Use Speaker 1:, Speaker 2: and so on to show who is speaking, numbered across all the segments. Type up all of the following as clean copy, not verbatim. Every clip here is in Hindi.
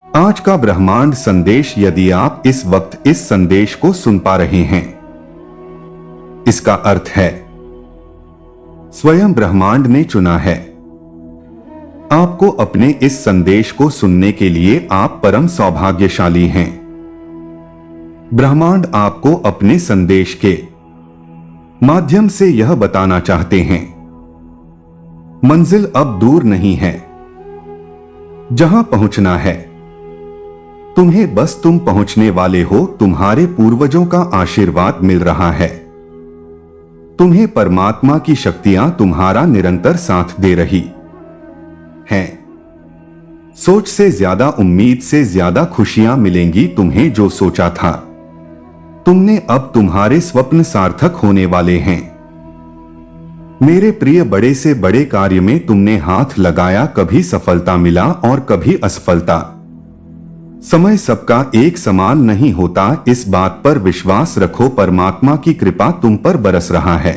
Speaker 1: आज का ब्रह्मांड संदेश, यदि आप इस वक्त इस संदेश को सुन पा रहे हैं, इसका अर्थ है स्वयं ब्रह्मांड ने चुना है आपको अपने इस संदेश को सुनने के लिए। आप परम सौभाग्यशाली हैं। ब्रह्मांड आपको अपने संदेश के माध्यम से यह बताना चाहते हैं, मंजिल अब दूर नहीं है, जहां पहुंचना है तुम्हें, बस तुम पहुंचने वाले हो। तुम्हारे पूर्वजों का आशीर्वाद मिल रहा है। तुम्हें परमात्मा की शक्तियां तुम्हारा निरंतर साथ दे रही हैं। सोच से ज्यादा, उम्मीद से ज्यादा खुशियां मिलेंगी तुम्हें। जो सोचा था तुमने, अब तुम्हारे स्वप्न सार्थक होने वाले हैं। मेरे प्रिय, बड़े से बड़े कार्य में तुमने हाथ लगाया, कभी सफलता मिला और कभी असफलता। समय सबका एक समान नहीं होता, इस बात पर विश्वास रखो। परमात्मा की कृपा तुम पर बरस रहा है।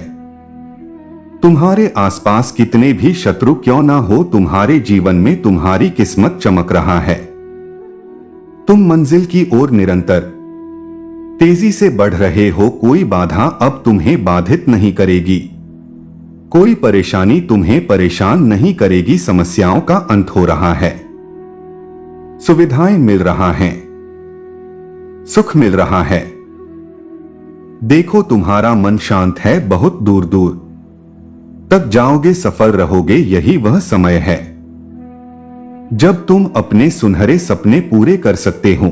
Speaker 1: तुम्हारे आसपास कितने भी शत्रु क्यों ना हो, तुम्हारे जीवन में तुम्हारी किस्मत चमक रहा है। तुम मंजिल की ओर निरंतर तेजी से बढ़ रहे हो। कोई बाधा अब तुम्हें बाधित नहीं करेगी, कोई परेशानी तुम्हें परेशान नहीं करेगी। समस्याओं का अंत हो रहा है, सुविधाएं मिल रहा है, सुख मिल रहा है। देखो, तुम्हारा मन शांत है, बहुत दूर दूर तक जाओगे, सफल रहोगे। यही वह समय है जब तुम अपने सुनहरे सपने पूरे कर सकते हो।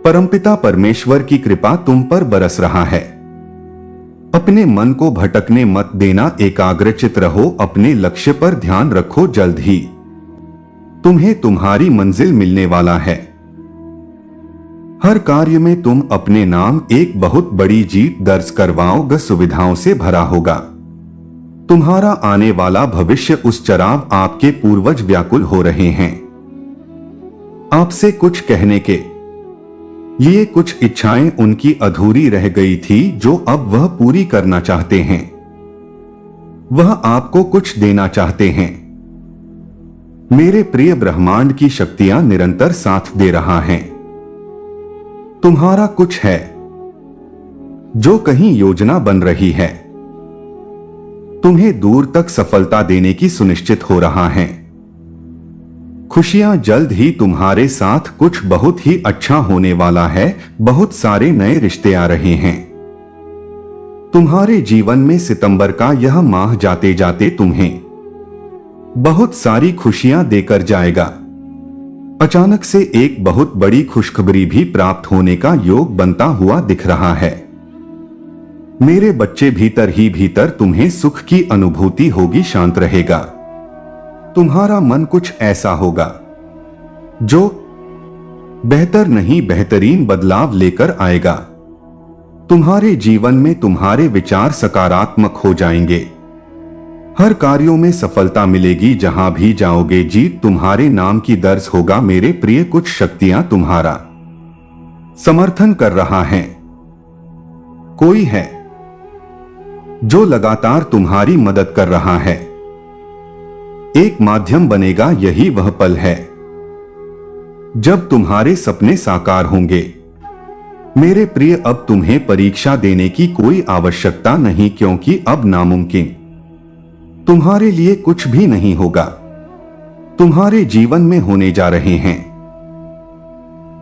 Speaker 1: परमपिता परमेश्वर की कृपा तुम पर बरस रहा है। अपने मन को भटकने मत देना, एकाग्रचित रहो, अपने लक्ष्य पर ध्यान रखो। जल्द ही तुम्हें तुम्हारी मंजिल मिलने वाला है। हर कार्य में तुम अपने नाम एक बहुत बड़ी जीत दर्ज करवाओगे। सुविधाओं से भरा होगा तुम्हारा आने वाला भविष्य। उस चराव आपके पूर्वज व्याकुल हो रहे हैं आपसे कुछ कहने के लिए। कुछ इच्छाएं उनकी अधूरी रह गई थी, जो अब वह पूरी करना चाहते हैं। वह आपको कुछ देना चाहते हैं। मेरे प्रिय, ब्रह्मांड की शक्तियां निरंतर साथ दे रहा हैं। तुम्हारा कुछ है जो कहीं योजना बन रही है, तुम्हें दूर तक सफलता देने की सुनिश्चित हो रहा है। खुशियां जल्द ही तुम्हारे साथ, कुछ बहुत ही अच्छा होने वाला है। बहुत सारे नए रिश्ते आ रहे हैं तुम्हारे जीवन में। सितंबर का यह माह जाते जाते तुम्हें बहुत सारी खुशियां देकर जाएगा। अचानक से एक बहुत बड़ी खुशखबरी भी प्राप्त होने का योग बनता हुआ दिख रहा है। मेरे बच्चे, भीतर ही भीतर तुम्हें सुख की अनुभूति होगी, शांत रहेगा। तुम्हारा मन कुछ ऐसा होगा जो बेहतर नहीं, बेहतरीन बदलाव लेकर आएगा। तुम्हारे जीवन में तुम्हारे विचार सकारात्मक हो जाएंगे। हर कार्यों में सफलता मिलेगी, जहां भी जाओगे जीत तुम्हारे नाम की दर्ज होगा। मेरे प्रिय, कुछ शक्तियां तुम्हारा समर्थन कर रहा है। कोई है जो लगातार तुम्हारी मदद कर रहा है। एक माध्यम बनेगा, यही वह पल है जब तुम्हारे सपने साकार होंगे। मेरे प्रिय, अब तुम्हें परीक्षा देने की कोई आवश्यकता नहीं, क्योंकि अब नामुमकिन तुम्हारे लिए कुछ भी नहीं होगा। तुम्हारे जीवन में होने जा रहे हैं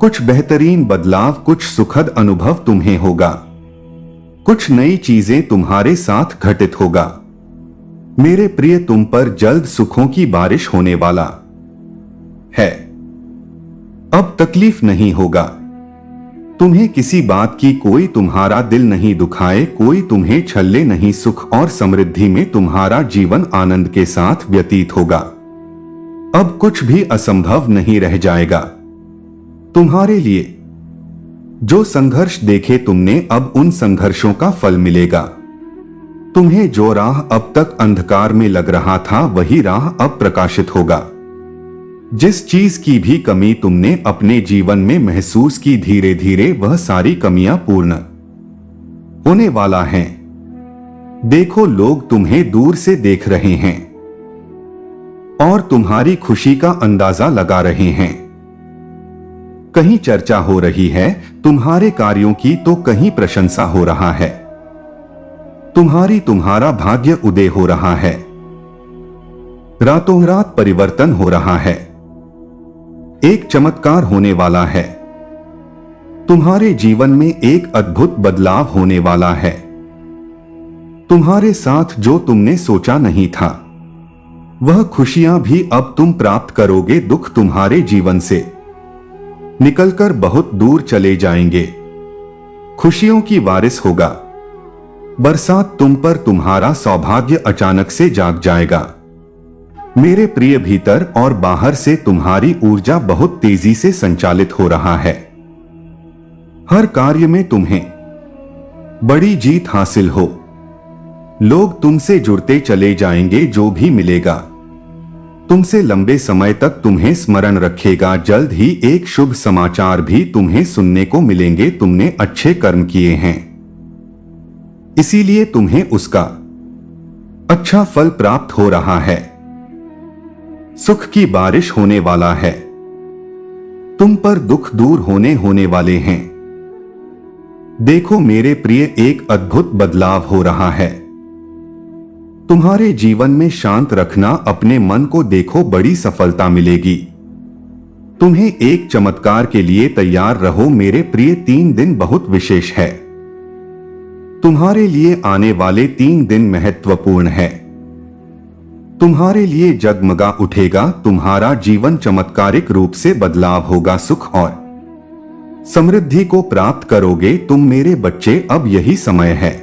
Speaker 1: कुछ बेहतरीन बदलाव, कुछ सुखद अनुभव तुम्हें होगा। कुछ नई चीजें तुम्हारे साथ घटित होगा। मेरे प्रिय, तुम पर जल्द सुखों की बारिश होने वाला है। अब तकलीफ नहीं होगा। तुम्हें किसी बात की कोई तुम्हारा दिल नहीं दुखाए, कोई तुम्हें छल्ले नहीं। सुख और समृद्धि में तुम्हारा जीवन आनंद के साथ व्यतीत होगा। अब कुछ भी असंभव नहीं रह जाएगा तुम्हारे लिए। जो संघर्ष देखे तुमने, अब उन संघर्षों का फल मिलेगा। तुम्हें जो राह अब तक अंधकार में लग रहा था, वही राह अब प्रकाशित होगा। जिस चीज की भी कमी तुमने अपने जीवन में महसूस की, धीरे धीरे वह सारी कमियां पूर्ण होने वाला है। देखो, लोग तुम्हें दूर से देख रहे हैं और तुम्हारी खुशी का अंदाजा लगा रहे हैं। कहीं चर्चा हो रही है तुम्हारे कार्यों की तो कहीं प्रशंसा हो रहा है। तुम्हारा भाग्य उदय हो रहा है। रातों रात परिवर्तन हो रहा है। एक चमत्कार होने वाला है। तुम्हारे जीवन में एक अद्भुत बदलाव होने वाला है। तुम्हारे साथ जो तुमने सोचा नहीं था वह खुशियां भी अब तुम प्राप्त करोगे। दुख तुम्हारे जीवन से निकलकर बहुत दूर चले जाएंगे। खुशियों की बारिश होगा। बरसात तुम पर तुम्हारा सौभाग्य अचानक से जाग जाएगा। मेरे प्रिय, भीतर और बाहर से तुम्हारी ऊर्जा बहुत तेजी से संचालित हो रहा है। हर कार्य में तुम्हें बड़ी जीत हासिल हो। लोग तुमसे जुड़ते चले जाएंगे। जो भी मिलेगा तुमसे लंबे समय तक तुम्हें स्मरण रखेगा। जल्द ही एक शुभ समाचार भी तुम्हें सुनने को मिलेंगे। तुमने अच्छे कर्म किए हैं, इसीलिए तुम्हें उसका अच्छा फल प्राप्त हो रहा है। सुख की बारिश होने वाला है। तुम पर दुख दूर होने वाले हैं। देखो मेरे प्रिय, एक अद्भुत बदलाव हो रहा है। तुम्हारे जीवन में शांत रखना अपने मन को। देखो बड़ी सफलता मिलेगी। तुम्हें एक चमत्कार के लिए तैयार रहो मेरे प्रिय। 3 दिन बहुत विशेष है। तुम्हारे लिए आने वाले 3 दिन महत्वपूर्ण है। तुम्हारे लिए जगमगा उठेगा। तुम्हारा जीवन चमत्कारिक रूप से बदलाव होगा। सुख और समृद्धि को प्राप्त करोगे तुम मेरे बच्चे। अब यही समय है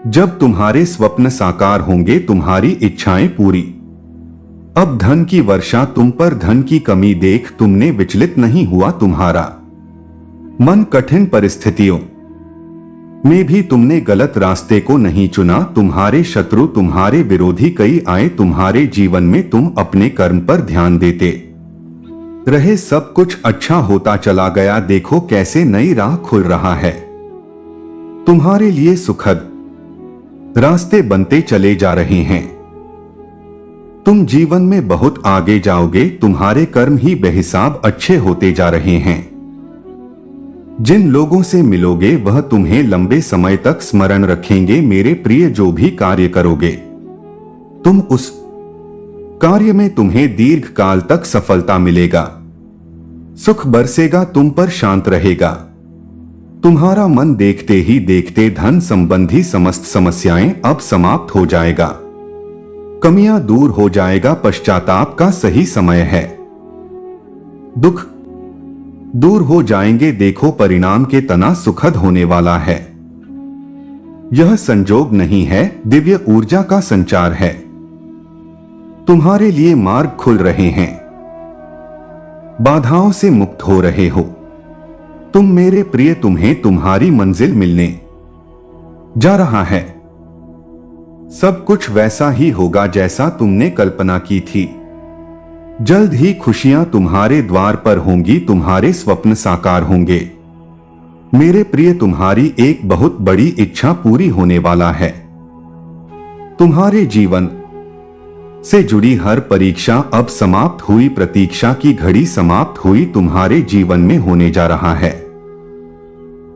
Speaker 1: जब तुम्हारे स्वप्न साकार होंगे, तुम्हारी इच्छाएं पूरी। अब धन की वर्षा तुम पर। धन की कमी देख तुमने विचलित नहीं हुआ। तुम्हारा मन कठिन परिस्थितियों में भी तुमने गलत रास्ते को नहीं चुना। तुम्हारे शत्रु, तुम्हारे विरोधी कई आए तुम्हारे जीवन में। तुम अपने कर्म पर ध्यान देते रहे, सब कुछ अच्छा होता चला गया। देखो कैसे नई राह खुल रहा है। तुम्हारे लिए सुखद रास्ते बनते चले जा रहे हैं। तुम जीवन में बहुत आगे जाओगे। तुम्हारे कर्म ही बेहिसाब अच्छे होते जा रहे हैं। जिन लोगों से मिलोगे वह तुम्हें लंबे समय तक स्मरण रखेंगे मेरे प्रिय। जो भी कार्य करोगे तुम उस कार्य में तुम्हें दीर्घ काल तक सफलता मिलेगा। सुख बरसेगा तुम पर, शांत रहेगा तुम्हारा मन। देखते ही देखते धन संबंधी समस्त समस्याएं अब समाप्त हो जाएगा। कमियां दूर हो जाएगा। पश्चाताप का सही समय है। दुख दूर हो जाएंगे। देखो परिणाम के तना सुखद होने वाला है। यह संजोग नहीं है, दिव्य ऊर्जा का संचार है। तुम्हारे लिए मार्ग खुल रहे हैं। बाधाओं से मुक्त हो रहे हो तुम मेरे प्रिय। तुम्हें तुम्हारी मंजिल मिलने जा रहा है। सब कुछ वैसा ही होगा जैसा तुमने कल्पना की थी। जल्द ही खुशियां तुम्हारे द्वार पर होंगी। तुम्हारे स्वप्न साकार होंगे मेरे प्रिय। तुम्हारी एक बहुत बड़ी इच्छा पूरी होने वाला है। तुम्हारे जीवन से जुड़ी हर परीक्षा अब समाप्त हुई। प्रतीक्षा की घड़ी समाप्त हुई। तुम्हारे जीवन में होने जा रहा है।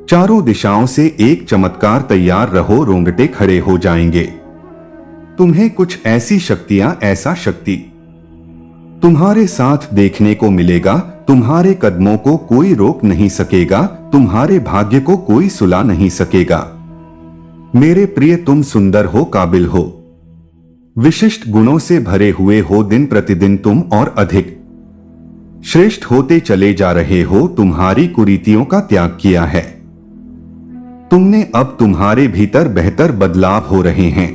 Speaker 1: चारों दिशाओं से एक चमत्कार। तैयार रहो, रोंगटे खड़े हो जाएंगे। तुम्हें कुछ ऐसी शक्तियां, ऐसा शक्ति तुम्हारे साथ देखने को मिलेगा। तुम्हारे कदमों को कोई रोक नहीं सकेगा। तुम्हारे भाग्य को कोई सुला नहीं सकेगा मेरे प्रिय। तुम सुंदर हो, काबिल हो, विशिष्ट गुणों से भरे हुए हो। दिन प्रतिदिन तुम और अधिक श्रेष्ठ होते चले जा रहे हो। तुम्हारी कुरीतियों का त्याग किया है तुमने। अब तुम्हारे भीतर बेहतर बदलाव हो रहे हैं।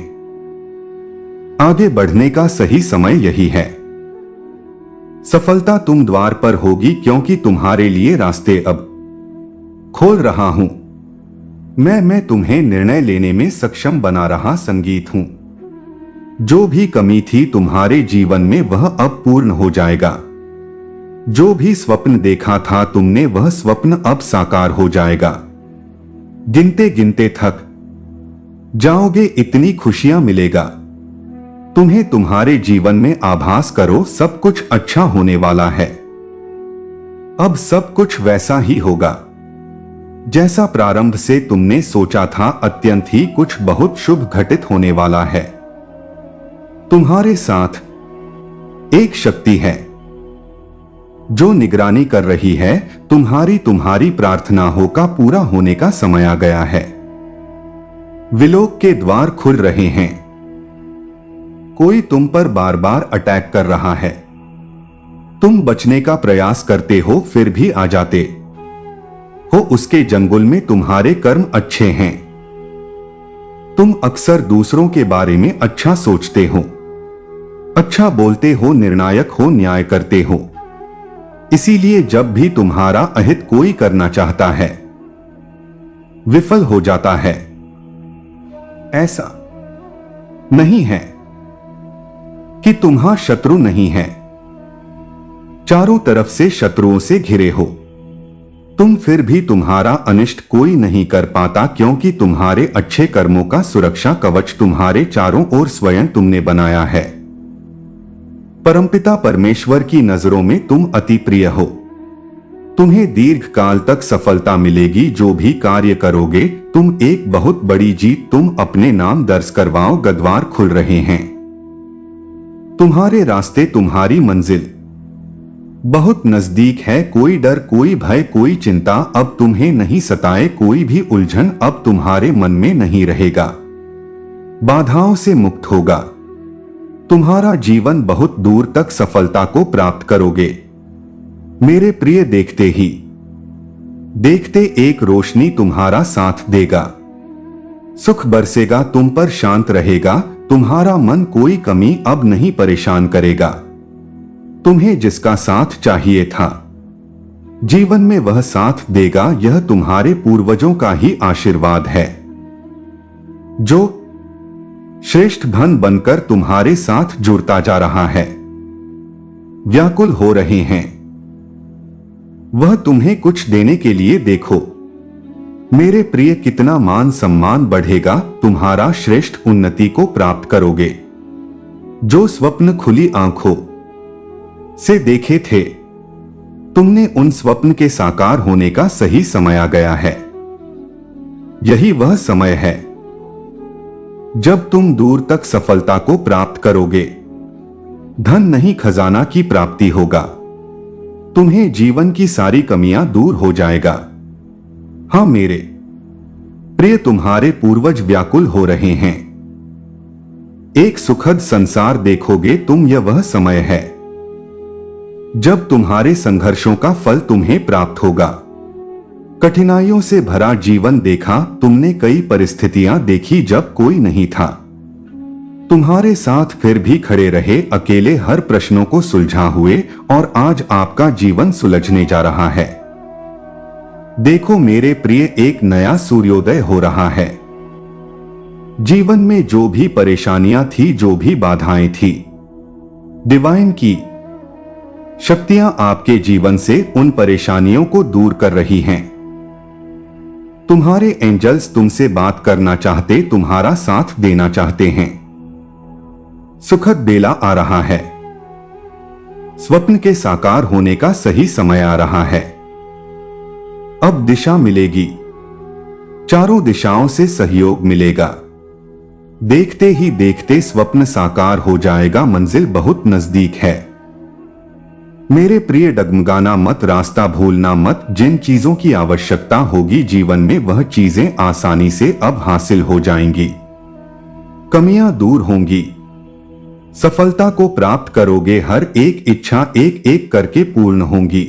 Speaker 1: आगे बढ़ने का सही समय यही है। सफलता तुम द्वार पर होगी क्योंकि तुम्हारे लिए रास्ते अब खोल रहा हूं मैं तुम्हें निर्णय लेने में सक्षम बना रहा संगीत हूं। जो भी कमी थी तुम्हारे जीवन में वह अब पूर्ण हो जाएगा। जो भी स्वप्न देखा था तुमने वह स्वप्न अब साकार हो जाएगा। गिनते गिनते थक जाओगे, इतनी खुशियां मिलेगा तुम्हें। तुम्हारे जीवन में आभास करो सब कुछ अच्छा होने वाला है। अब सब कुछ वैसा ही होगा जैसा प्रारंभ से तुमने सोचा था। अत्यंत ही कुछ बहुत शुभ घटित होने वाला है। तुम्हारे साथ एक शक्ति है जो निगरानी कर रही है। तुम्हारी प्रार्थनाओं का पूरा होने का समय आ गया है। विलोक के द्वार खुल रहे हैं। कोई तुम पर बार बार अटैक कर रहा है। तुम बचने का प्रयास करते हो फिर भी आ जाते हो उसके जंगल में। तुम्हारे कर्म अच्छे हैं। तुम अक्सर दूसरों के बारे में अच्छा सोचते हो, अच्छा बोलते हो, निर्णायक हो, न्याय करते हो। इसीलिए जब भी तुम्हारा अहित कोई करना चाहता है विफल हो जाता है। ऐसा नहीं है कि तुम्हारा शत्रु नहीं है। चारों तरफ से शत्रुओं से घिरे हो तुम, फिर भी तुम्हारा अनिष्ट कोई नहीं कर पाता, क्योंकि तुम्हारे अच्छे कर्मों का सुरक्षा कवच तुम्हारे चारों ओर स्वयं तुमने बनाया है। परमपिता परमेश्वर की नजरों में तुम अति प्रिय हो। तुम्हें दीर्घ काल तक सफलता मिलेगी। जो भी कार्य करोगे तुम एक बहुत बड़ी जीत तुम अपने नाम दर्ज करवाओ। गद्वार खुल रहे हैं। तुम्हारे रास्ते, तुम्हारी मंजिल बहुत नजदीक है। कोई डर, कोई भय, कोई चिंता अब तुम्हें नहीं सताए। कोई भी उलझन अब तुम्हारे मन में नहीं रहेगा। बाधाओं से मुक्त होगा। तुम्हारा जीवन बहुत दूर तक सफलता को प्राप्त करोगे। मेरे प्रिय, देखते एक रोशनी तुम्हारा साथ देगा। सुख बरसेगा तुम पर, शांत रहेगा। तुम्हारा मन कोई कमी अब नहीं परेशान करेगा। तुम्हें जिसका साथ चाहिए था जीवन में वह साथ देगा। यह तुम्हारे पूर्वजों का ही आशीर्वाद है जो श्रेष्ठ धन बनकर तुम्हारे साथ जुड़ता जा रहा है। व्याकुल हो रहे हैं वह तुम्हें कुछ देने के लिए। देखो मेरे प्रिय, कितना मान सम्मान बढ़ेगा। तुम्हारा श्रेष्ठ उन्नति को प्राप्त करोगे। जो स्वप्न खुली आंखों से देखे थे तुमने, उन स्वप्न के साकार होने का सही समय आ गया है। यही वह समय है जब तुम दूर तक सफलता को प्राप्त करोगे। धन नहीं, खजाना की प्राप्ति होगा। तुम्हें जीवन की सारी कमियां दूर हो जाएगा। हां मेरे प्रिय, तुम्हारे पूर्वज व्याकुल हो रहे हैं। एक सुखद संसार देखोगे तुम। यह वह समय है जब तुम्हारे संघर्षों का फल तुम्हें प्राप्त होगा। कठिनाइयों से भरा जीवन देखा तुमने, कई परिस्थितियां देखी जब कोई नहीं था तुम्हारे साथ, फिर भी खड़े रहे। अकेले हर प्रश्नों को सुलझा हुए और आज आपका जीवन सुलझने जा रहा है। देखो मेरे प्रिय, एक नया सूर्योदय हो रहा है। जीवन में जो भी परेशानियां थी, जो भी बाधाएं थी, डिवाइन की शक्तियां आपके जीवन से उन परेशानियों को दूर कर रही हैं। तुम्हारे एंजल्स तुमसे बात करना चाहते, तुम्हारा साथ देना चाहते हैं। सुखद बेला आ रहा है। स्वप्न के साकार होने का सही समय आ रहा है। अब दिशा मिलेगी। चारों दिशाओं से सहयोग मिलेगा। देखते ही देखते स्वप्न साकार हो जाएगा। मंजिल बहुत नजदीक है। मेरे प्रिय, डगमगाना मत, रास्ता भूलना मत। जिन चीजों की आवश्यकता होगी जीवन में वह चीजें आसानी से अब हासिल हो जाएंगी। कमियां दूर होंगी। सफलता को प्राप्त करोगे। हर एक इच्छा एक एक करके पूर्ण होंगी।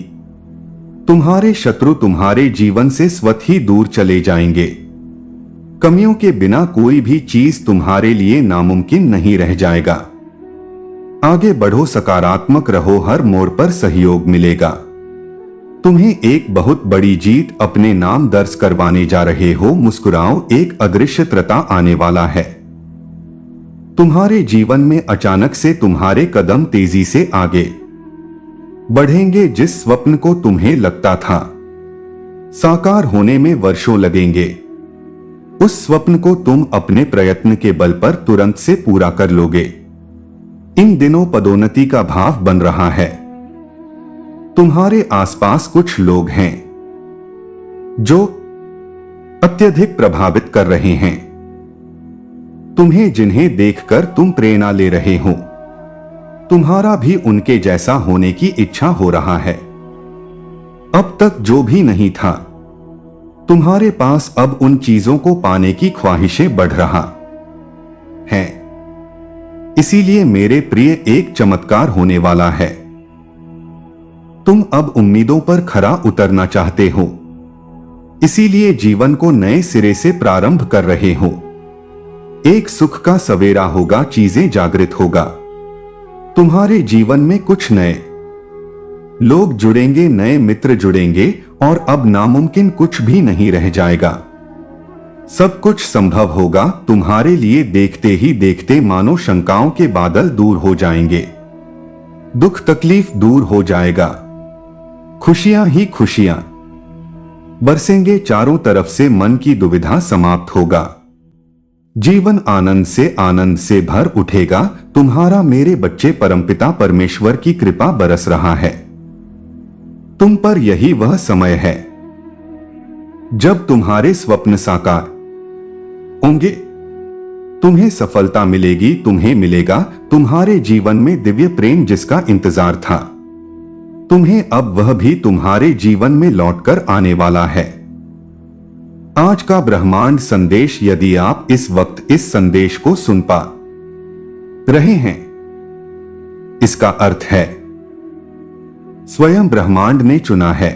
Speaker 1: तुम्हारे शत्रु तुम्हारे जीवन से स्वतः ही दूर चले जाएंगे। कमियों के बिना कोई भी चीज तुम्हारे लिए नामुमकिन नहीं रह जाएगा। आगे बढ़ो, सकारात्मक रहो, हर मोड़ पर सहयोग मिलेगा। तुम्हें एक बहुत बड़ी जीत अपने नाम दर्ज करवाने जा रहे हो। मुस्कुराओ, एक अदृश्य त्रता आने वाला है। तुम्हारे जीवन में अचानक से तुम्हारे कदम तेजी से आगे बढ़ेंगे। जिस स्वप्न को तुम्हें लगता था साकार होने में वर्षों लगेंगे, उस स्वप्न को तुम अपने प्रयत्न के बल पर तुरंत से पूरा कर लोगे। इन दिनों पदोन्नति का भाव बन रहा है। तुम्हारे आसपास कुछ लोग हैं जो अत्यधिक प्रभावित कर रहे हैं तुम्हें, जिन्हें देखकर तुम प्रेरणा ले रहे हो। तुम्हारा भी उनके जैसा होने की इच्छा हो रहा है। अब तक जो भी नहीं था, तुम्हारे पास अब उन चीजों को पाने की ख्वाहिशें बढ़ रहा है। इसीलिए मेरे प्रिय, एक चमत्कार होने वाला है। तुम अब उम्मीदों पर खरा उतरना चाहते हो, इसीलिए जीवन को नए सिरे से प्रारंभ कर रहे हो। एक सुख का सवेरा होगा, चीजें जागृत होगा। तुम्हारे जीवन में कुछ नए लोग जुड़ेंगे, नए मित्र जुड़ेंगे और अब नामुमकिन कुछ भी नहीं रह जाएगा। सब कुछ संभव होगा तुम्हारे लिए। देखते ही देखते मानो शंकाओं के बादल दूर हो जाएंगे, दुख तकलीफ दूर हो जाएगा, खुशियां ही खुशियां बरसेंगे चारों तरफ से। मन की दुविधा समाप्त होगा, जीवन आनंद से भर उठेगा। तुम्हारा मेरे बच्चे, परमपिता परमेश्वर की कृपा बरस रहा है तुम पर। यही वह समय है जब तुम्हारे स्वप्न साकार होंगे। तुम्हें सफलता मिलेगी, तुम्हें मिलेगा तुम्हारे जीवन में दिव्य प्रेम जिसका इंतजार था। तुम्हें अब वह भी तुम्हारे जीवन में लौटकर आने वाला है। आज का ब्रह्मांड संदेश, यदि आप इस वक्त इस संदेश को सुन पा रहे हैं, इसका अर्थ है स्वयं ब्रह्मांड ने चुना है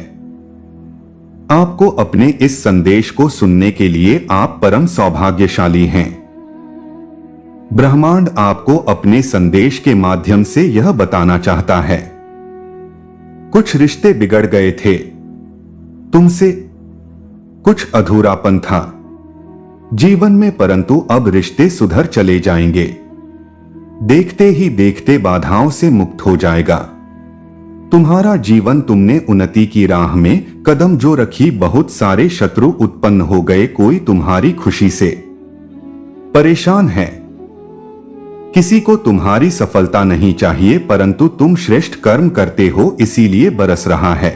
Speaker 1: आपको अपने इस संदेश को सुनने के लिए। आप परम सौभाग्यशाली हैं। ब्रह्मांड आपको अपने संदेश के माध्यम से यह बताना चाहता है, कुछ रिश्ते बिगड़ गए थे तुमसे, कुछ अधूरापन था जीवन में, परंतु अब रिश्ते सुधर चले जाएंगे। देखते ही देखते बाधाओं से मुक्त हो जाएगा तुम्हारा जीवन। तुमने उन्नति की राह में कदम जो रखी, बहुत सारे शत्रु उत्पन्न हो गए। कोई तुम्हारी खुशी से परेशान है, किसी को तुम्हारी सफलता नहीं चाहिए, परंतु तुम श्रेष्ठ कर्म करते हो, इसीलिए बरस रहा है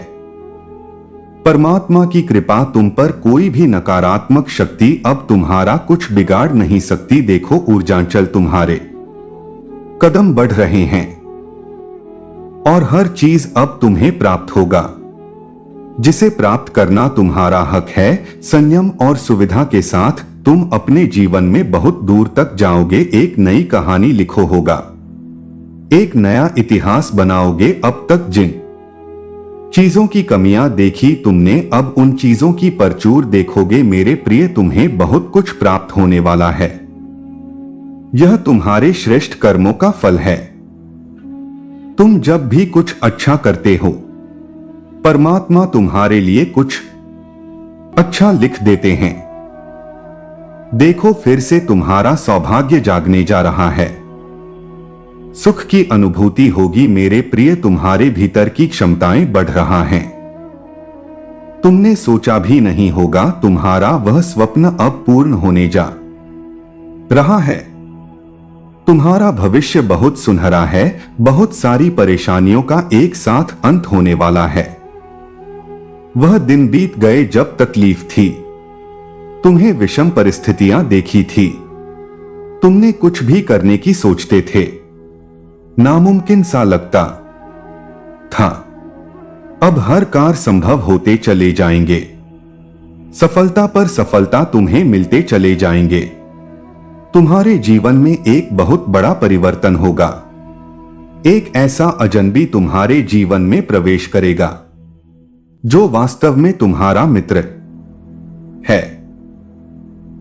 Speaker 1: परमात्मा की कृपा तुम पर। कोई भी नकारात्मक शक्ति अब तुम्हारा कुछ बिगाड़ नहीं सकती। देखो, ऊर्जांचल तुम्हारे कदम बढ़ रहे हैं और हर चीज अब तुम्हें प्राप्त होगा जिसे प्राप्त करना तुम्हारा हक है। संयम और सुविधा के साथ तुम अपने जीवन में बहुत दूर तक जाओगे। एक नई कहानी लिखो होगा, एक नया इतिहास बनाओगे। अब तक जिन चीजों की कमियां देखी तुमने, अब उन चीजों की परचूर देखोगे। मेरे प्रिय, तुम्हें बहुत कुछ प्राप्त होने वाला है। यह तुम्हारे श्रेष्ठ कर्मों का फल है। तुम जब भी कुछ अच्छा करते हो, परमात्मा तुम्हारे लिए कुछ अच्छा लिख देते हैं। देखो, फिर से तुम्हारा सौभाग्य जागने जा रहा है। सुख की अनुभूति होगी मेरे प्रिय। तुम्हारे भीतर की क्षमताएं बढ़ रहा हैं। तुमने सोचा भी नहीं होगा, तुम्हारा वह स्वप्न अब पूर्ण होने जा रहा है। तुम्हारा भविष्य बहुत सुनहरा है। बहुत सारी परेशानियों का एक साथ अंत होने वाला है। वह दिन बीत गए जब तकलीफ थी, तुम्हें विषम परिस्थितियां देखी थी, तुमने कुछ भी करने की सोचते थे, नामुमकिन सा लगता था। अब हर कार्य संभव होते चले जाएंगे। सफलता पर सफलता तुम्हें मिलते चले जाएंगे। तुम्हारे जीवन में एक बहुत बड़ा परिवर्तन होगा। एक ऐसा अजनबी तुम्हारे जीवन में प्रवेश करेगा जो वास्तव में तुम्हारा मित्र है।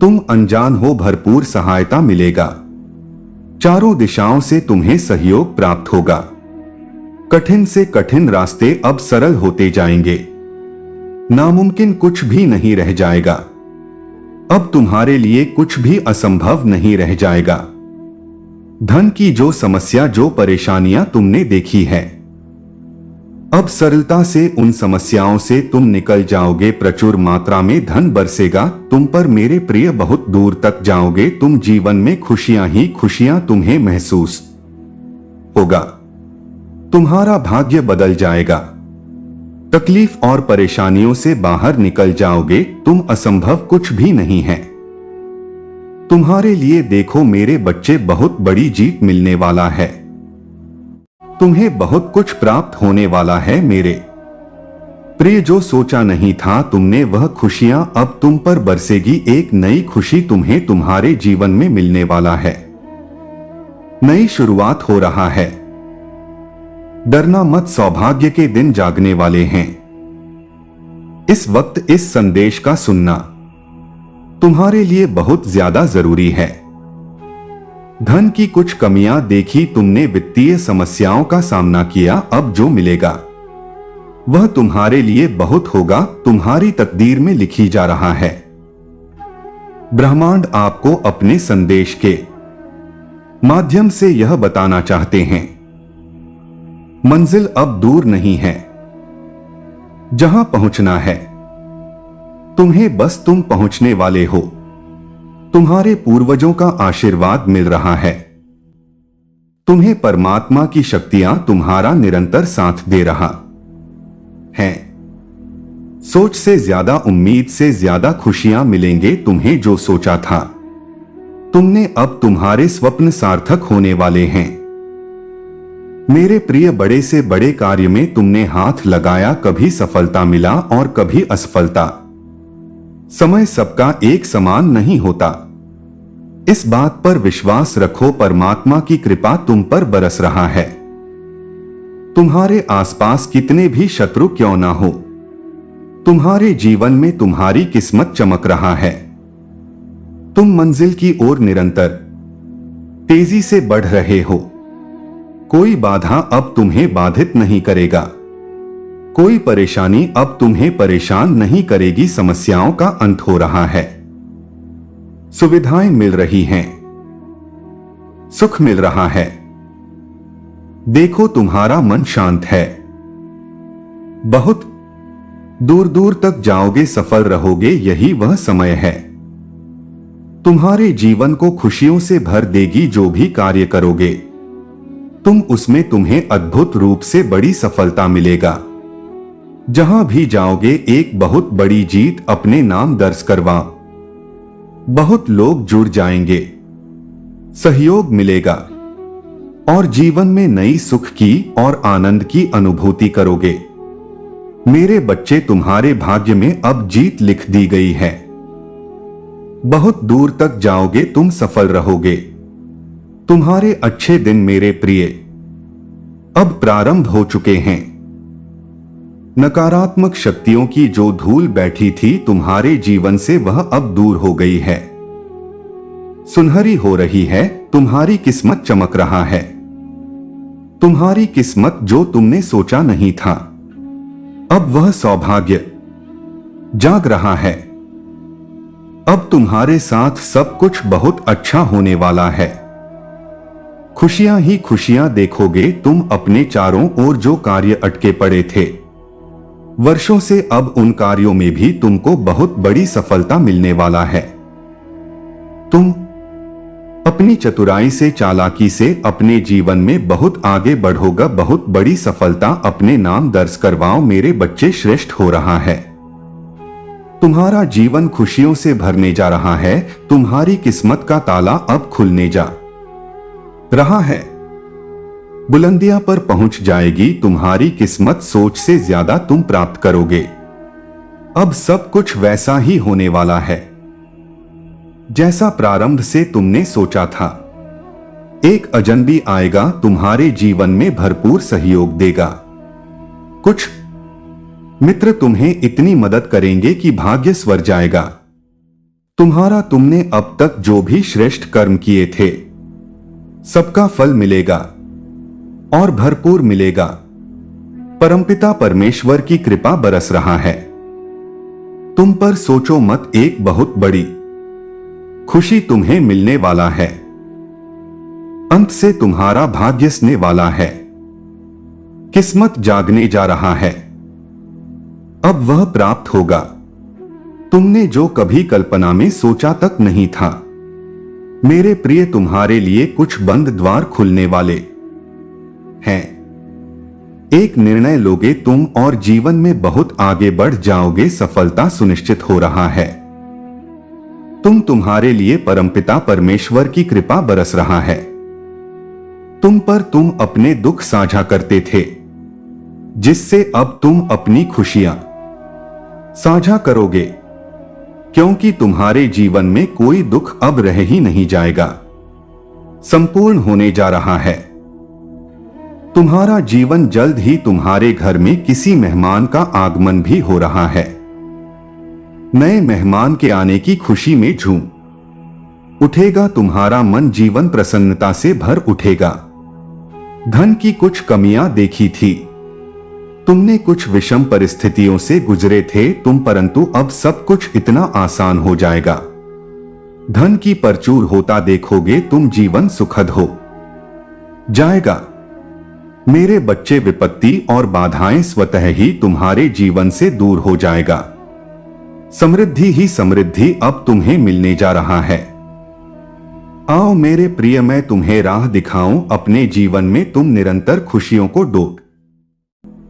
Speaker 1: तुम अनजान हो, भरपूर सहायता मिलेगा। चारों दिशाओं से तुम्हें सहयोग प्राप्त होगा। कठिन से कठिन रास्ते अब सरल होते जाएंगे। नामुमकिन कुछ भी नहीं रह जाएगा। अब तुम्हारे लिए कुछ भी असंभव नहीं रह जाएगा। धन की जो समस्या, जो परेशानियां तुमने देखी है, अब सरलता से उन समस्याओं से तुम निकल जाओगे। प्रचुर मात्रा में धन बरसेगा तुम पर मेरे प्रिय। बहुत दूर तक जाओगे तुम। जीवन में खुशियां ही खुशियां तुम्हें महसूस होगा। तुम्हारा भाग्य बदल जाएगा। तकलीफ और परेशानियों से बाहर निकल जाओगे। तुम असंभव कुछ भी नहीं है तुम्हारे लिए। देखो मेरे बच्चे, बहुत बड़ी जीत मिलने वाला है। तुम्हें बहुत कुछ प्राप्त होने वाला है मेरे प्रिय। जो सोचा नहीं था तुमने वह खुशियां अब तुम पर बरसेगी। एक नई खुशी तुम्हें तुम्हारे जीवन में मिलने वाला है। नई शुरुआत हो रहा है। डरना मत, सौभाग्य के दिन जागने वाले हैं। इस वक्त इस संदेश का सुनना तुम्हारे लिए बहुत ज्यादा जरूरी है। धन की कुछ कमियां देखी तुमने, वित्तीय समस्याओं का सामना किया। अब जो मिलेगा वह तुम्हारे लिए बहुत होगा। तुम्हारी तकदीर में लिखी जा रहा है। ब्रह्मांड आपको अपने संदेश के माध्यम से यह बताना चाहते हैं, मंजिल अब दूर नहीं है। जहां पहुंचना है तुम्हें, बस तुम पहुंचने वाले हो। तुम्हारे पूर्वजों का आशीर्वाद मिल रहा है। तुम्हें परमात्मा की शक्तियां तुम्हारा निरंतर साथ दे रहा है। सोच से ज्यादा, उम्मीद से ज्यादा खुशियां मिलेंगे तुम्हें। जो सोचा था तुमने, अब तुम्हारे स्वप्न सार्थक होने वाले हैं। मेरे प्रिय, बड़े से बड़े कार्य में तुमने हाथ लगाया, कभी सफलता मिला और कभी असफलता। समय सबका एक समान नहीं होता। इस बात पर विश्वास रखो, परमात्मा की कृपा तुम पर बरस रहा है। तुम्हारे आसपास कितने भी शत्रु क्यों ना हो, तुम्हारे जीवन में तुम्हारी किस्मत चमक रहा है। तुम मंजिल की ओर निरंतर तेजी से बढ़ रहे हो। कोई बाधा अब तुम्हें बाधित नहीं करेगा। कोई परेशानी अब तुम्हें परेशान नहीं करेगी। समस्याओं का अंत हो रहा है। सुविधाएं मिल रही हैं। सुख मिल रहा है। देखो तुम्हारा मन शांत है। बहुत दूर दूर तक जाओगे, सफल रहोगे। यही वह समय है। तुम्हारे जीवन को खुशियों से भर देगी। जो भी कार्य करोगे तुम, उसमें तुम्हें अद्भुत रूप से बड़ी सफलता मिलेगा। जहां भी जाओगे एक बहुत बड़ी जीत अपने नाम दर्ज करवा। बहुत लोग जुड़ जाएंगे, सहयोग मिलेगा और जीवन में नई सुख की और आनंद की अनुभूति करोगे। मेरे बच्चे, तुम्हारे भाग्य में अब जीत लिख दी गई है। बहुत दूर तक जाओगे, तुम सफल रहोगे। तुम्हारे अच्छे दिन मेरे प्रिय अब प्रारंभ हो चुके हैं। नकारात्मक शक्तियों की जो धूल बैठी थी तुम्हारे जीवन से, वह अब दूर हो गई है। सुनहरी हो रही है। तुम्हारी किस्मत चमक रहा है। तुम्हारी किस्मत जो तुमने सोचा नहीं था, अब वह सौभाग्य जाग रहा है। अब तुम्हारे साथ सब कुछ बहुत अच्छा होने वाला है। खुशियां ही खुशियां देखोगे तुम। अपने चारों ओर जो कार्य अटके पड़े थे वर्षों से, अब उन कार्यों में भी तुमको बहुत बड़ी सफलता मिलने वाला है। तुम अपनी चतुराई से, चालाकी से अपने जीवन में बहुत आगे बढ़ोगे। बहुत बड़ी सफलता अपने नाम दर्ज करवाओ। मेरे बच्चे, श्रेष्ठ हो रहा है। तुम्हारा जीवन खुशियों से भरने जा रहा है। तुम्हारी किस्मत का ताला अब खुलने जा रहा है। बुलंदियां पर पहुंच जाएगी तुम्हारी किस्मत। सोच से ज्यादा तुम प्राप्त करोगे। अब सब कुछ वैसा ही होने वाला है जैसा प्रारंभ से तुमने सोचा था। एक अजनबी आएगा, तुम्हारे जीवन में भरपूर सहयोग देगा। कुछ मित्र तुम्हें इतनी मदद करेंगे कि भाग्य स्वर जाएगा तुम्हारा। तुमने अब तक जो भी श्रेष्ठ कर्म किए थे, सबका फल मिलेगा और भरपूर मिलेगा। परमपिता परमेश्वर की कृपा बरस रहा है तुम पर। सोचो मत, एक बहुत बड़ी खुशी तुम्हें मिलने वाला है। अंत से तुम्हारा भाग्य सने वाला है। किस्मत जागने जा रहा है। अब वह प्राप्त होगा तुमने जो कभी कल्पना में सोचा तक नहीं था। मेरे प्रिय, तुम्हारे लिए कुछ बंद द्वार खुलने वाले हैं। एक निर्णय लोगे तुम और जीवन में बहुत आगे बढ़ जाओगे। सफलता सुनिश्चित हो रहा है। तुम्हारे लिए परमपिता परमेश्वर की कृपा बरस रहा है। तुम अपने दुख साझा करते थे, जिससे अब तुम अपनी खुशियां साझा करोगे, क्योंकि तुम्हारे जीवन में कोई दुख अब रह ही नहीं जाएगा, संपूर्ण होने जा रहा है। तुम्हारा जीवन जल्द ही तुम्हारे घर में किसी मेहमान का आगमन भी हो रहा है। नए मेहमान के आने की खुशी में झूम उठेगा तुम्हारा मन। जीवन प्रसन्नता से भर उठेगा। धन की कुछ कमियां देखी थी, तुमने कुछ विषम परिस्थितियों से गुजरे थे परंतु अब सब कुछ इतना आसान हो जाएगा। धन की प्रचुर होता देखोगे तुम। जीवन सुखद हो जाएगा। मेरे बच्चे, विपत्ति और बाधाएं स्वतः ही तुम्हारे जीवन से दूर हो जाएगा। समृद्धि ही समृद्धि अब तुम्हें मिलने जा रहा है। आओ मेरे प्रिय, मैं तुम्हें राह दिखाऊं। अपने जीवन में तुम निरंतर खुशियों को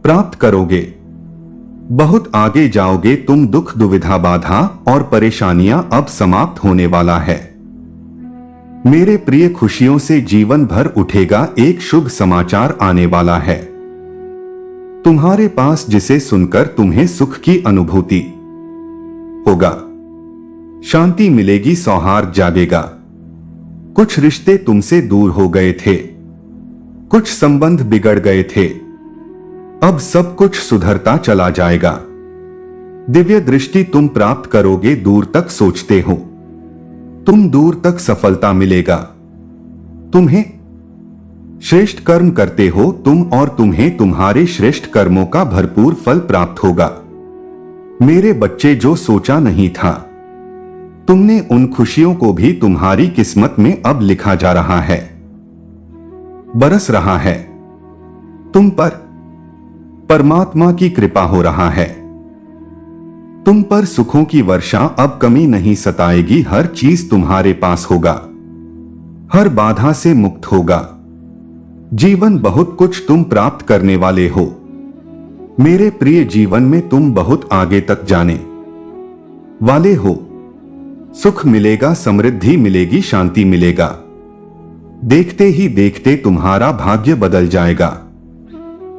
Speaker 1: प्राप्त करोगे। बहुत आगे जाओगे तुम। दुख, दुविधा, बाधा और परेशानियां अब समाप्त होने वाला है। मेरे प्रिय, खुशियों से जीवन भर उठेगा। एक शुभ समाचार आने वाला है तुम्हारे पास, जिसे सुनकर तुम्हें सुख की अनुभूति होगा। शांति मिलेगी, सौहार्द जागेगा। कुछ रिश्ते तुमसे दूर हो गए थे, कुछ संबंध बिगड़ गए थे, अब सब कुछ सुधरता चला जाएगा। दिव्य दृष्टि तुम प्राप्त करोगे। दूर तक सोचते हो तुम, दूर तक सफलता मिलेगा। तुम्हें श्रेष्ठ कर्म करते हो तुम, और तुम्हें तुम्हारे श्रेष्ठ कर्मों का भरपूर फल प्राप्त होगा। मेरे बच्चे, जो सोचा नहीं था तुमने, उन खुशियों को भी तुम्हारी किस्मत में अब लिखा जा रहा है, बरस रहा है। तुम पर परमात्मा की कृपा हो रहा है। तुम पर सुखों की वर्षा अब कमी नहीं सताएगी। हर चीज तुम्हारे पास होगा, हर बाधा से मुक्त होगा। जीवन बहुत कुछ तुम प्राप्त करने वाले हो। मेरे प्रिय, जीवन में तुम बहुत आगे तक जाने वाले हो। सुख मिलेगा, समृद्धि मिलेगी, शांति मिलेगा। देखते ही देखते तुम्हारा भाग्य बदल जाएगा।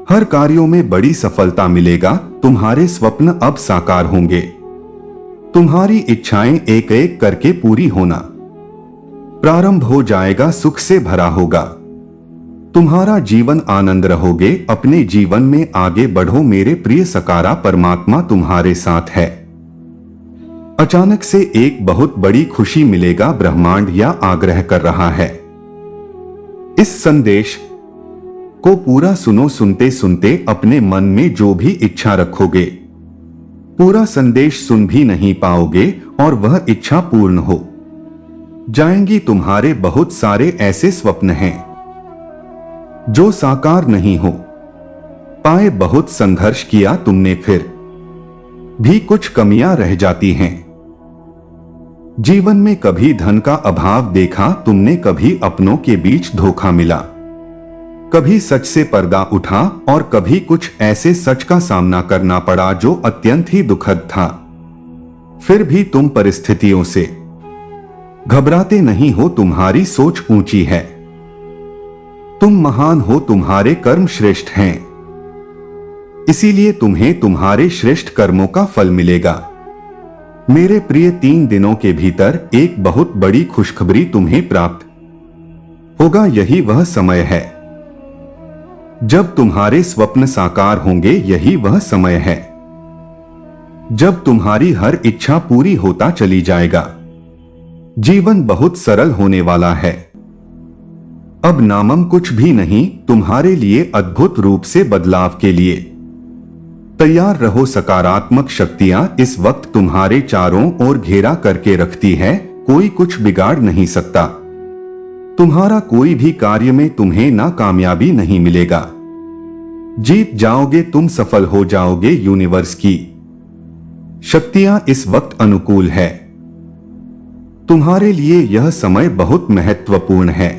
Speaker 1: हर कार्यों में बड़ी सफलता मिलेगा। तुम्हारे स्वप्न अब साकार होंगे। तुम्हारी इच्छाएं एक एक करके पूरी होना प्रारंभ हो जाएगा। सुख से भरा होगा तुम्हारा जीवन। आनंद रहोगे। अपने जीवन में आगे बढ़ो मेरे प्रिय। सकारा परमात्मा तुम्हारे साथ है। अचानक से एक बहुत बड़ी खुशी मिलेगा। ब्रह्मांड या आग्रह कर रहा है। इस संदेश को पूरा सुनो। सुनते सुनते अपने मन में जो भी इच्छा रखोगे, पूरा संदेश सुन भी नहीं पाओगे और वह इच्छा पूर्ण हो जाएंगी। तुम्हारे बहुत सारे ऐसे स्वप्न हैं जो साकार नहीं हो पाए। बहुत संघर्ष किया तुमने, फिर भी कुछ कमियां रह जाती हैं। जीवन में कभी धन का अभाव देखा तुमने, कभी अपनों के बीच धोखा मिला, कभी सच से पर्दा उठा और कभी कुछ ऐसे सच का सामना करना पड़ा जो अत्यंत ही दुखद था। फिर भी तुम परिस्थितियों से घबराते नहीं हो। तुम्हारी सोच ऊंची है, तुम महान हो, तुम्हारे कर्म श्रेष्ठ हैं, इसीलिए तुम्हें तुम्हारे श्रेष्ठ कर्मों का फल मिलेगा। मेरे प्रिय, 3 दिनों के भीतर एक बहुत बड़ी खुशखबरी तुम्हें प्राप्त होगा। यही वह समय है जब तुम्हारे स्वप्न साकार होंगे। यही वह समय है जब तुम्हारी हर इच्छा पूरी होता चली जाएगा। जीवन बहुत सरल होने वाला है। अब नामम कुछ भी नहीं। तुम्हारे लिए अद्भुत रूप से बदलाव के लिए तैयार रहो। सकारात्मक शक्तियां इस वक्त तुम्हारे चारों ओर घेरा करके रखती है। कोई कुछ बिगाड़ नहीं सकता। तुम्हारा कोई भी कार्य में तुम्हें नाकामयाबी नहीं मिलेगा। जीत जाओगे तुम, सफल हो जाओगे। यूनिवर्स की शक्तियां इस वक्त अनुकूल है। तुम्हारे लिए यह समय बहुत महत्वपूर्ण है।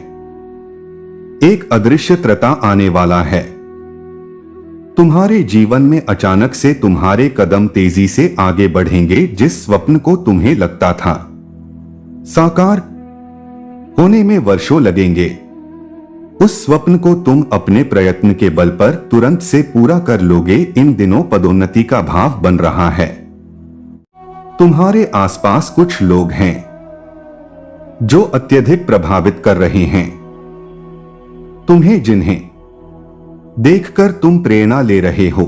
Speaker 1: एक अदृश्य त्रता आने वाला है। तुम्हारे जीवन में अचानक से तुम्हारे कदम तेजी से आगे बढ़ेंगे। जिस स्वप्न को तुम्हें लगता था साकार होने में वर्षों लगेंगे, उस स्वप्न को तुम अपने प्रयत्न के बल पर तुरंत से पूरा कर लोगे। इन दिनों पदोन्नति का भाव बन रहा है। तुम्हारे आसपास कुछ लोग हैं जो अत्यधिक प्रभावित कर रहे हैं तुम्हें, जिन्हें देखकर तुम प्रेरणा ले रहे हो।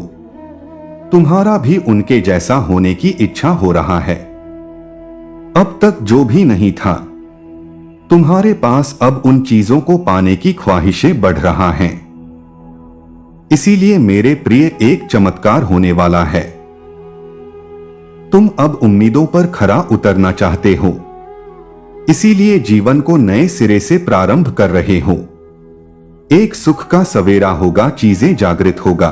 Speaker 1: तुम्हारा भी उनके जैसा होने की इच्छा हो रहा है। अब तक जो भी नहीं था, तुम्हारे पास अब उन चीजों को पाने की ख्वाहिशें बढ़ रहा हैं। इसीलिए मेरे प्रिय, एक चमत्कार होने वाला है। तुम अब उम्मीदों पर खरा उतरना चाहते हो, इसीलिए जीवन को नए सिरे से प्रारंभ कर रहे हो। एक सुख का सवेरा होगा, चीजें जागृत होगा।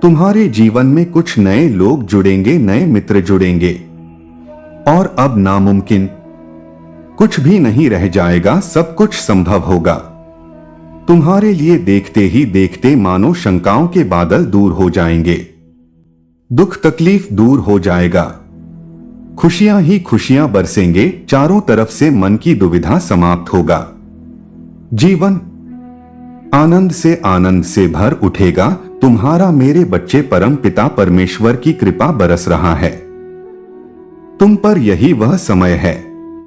Speaker 1: तुम्हारे जीवन में कुछ नए लोग जुड़ेंगे, नए मित्र जुड़ेंगे, और अब नामुमकिन कुछ भी नहीं रह जाएगा, सब कुछ संभव होगा तुम्हारे लिए। देखते ही देखते मानो शंकाओं के बादल दूर हो जाएंगे, दुख तकलीफ दूर हो जाएगा, खुशियां ही खुशियां बरसेंगे। चारों तरफ से मन की दुविधा समाप्त होगा। जीवन आनंद से भर उठेगा। तुम्हारा मेरे बच्चे, परम पिता परमेश्वर की कृपा बरस रहा है तुम पर। यही वह समय है